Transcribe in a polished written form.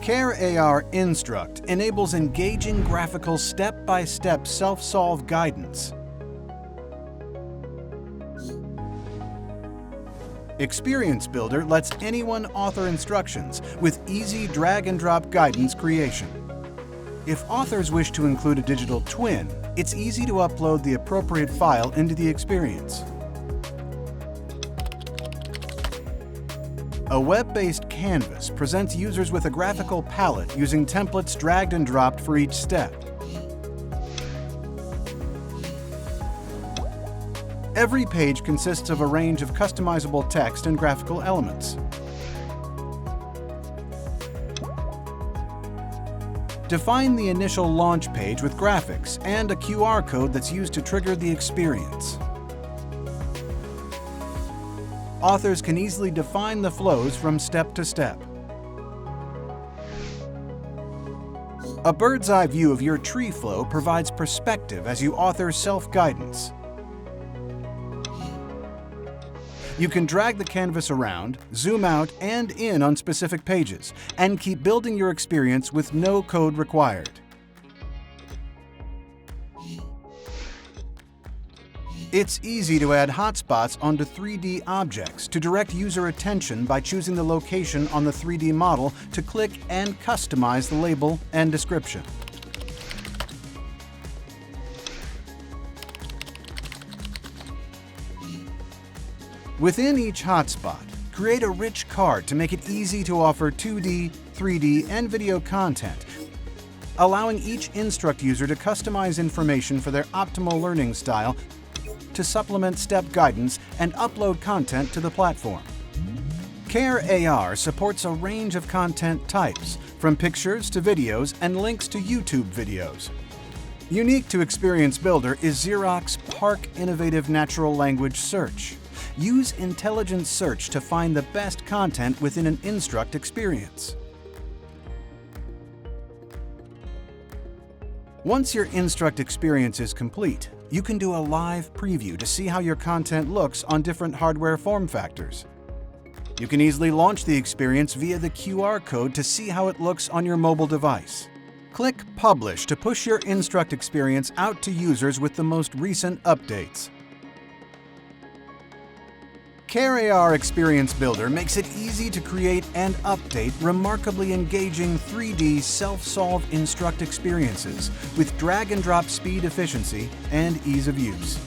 CareAR Instruct enables engaging graphical step-by-step self-solve guidance. Experience Builder lets anyone author instructions with easy drag-and-drop guidance creation. If authors wish to include a digital twin, it's easy to upload the appropriate file into the experience. A web-based canvas presents users with a graphical palette using templates dragged and dropped for each step. Every page consists of a range of customizable text and graphical elements. Define the initial launch page with graphics and a QR code that's used to trigger the experience. Authors can easily define the flows from step to step. A bird's-eye view of your tree flow provides perspective as you author self-guidance. You can drag the canvas around, zoom out and in on specific pages, and keep building your experience with no code required. It's easy to add hotspots onto 3D objects to direct user attention by choosing the location on the 3D model to click and customize the label and description. Within each hotspot, create a rich card to make it easy to offer 2D, 3D, and video content, allowing each Instruct user to customize information for their optimal learning style to supplement step guidance and upload content to the platform. CareAR supports a range of content types, from pictures to videos and links to YouTube videos. Unique to Experience Builder is Xerox PARC Innovative Natural Language Search. Use intelligent search to find the best content within an Instruct experience. Once your Instruct experience is complete, you can do a live preview to see how your content looks on different hardware form factors. You can easily launch the experience via the QR code to see how it looks on your mobile device. Click Publish to push your Instruct experience out to users with the most recent updates. CareAR Experience Builder makes it easy to create and update remarkably engaging 3D self-solve Instruct experiences with drag-and-drop speed efficiency and ease of use.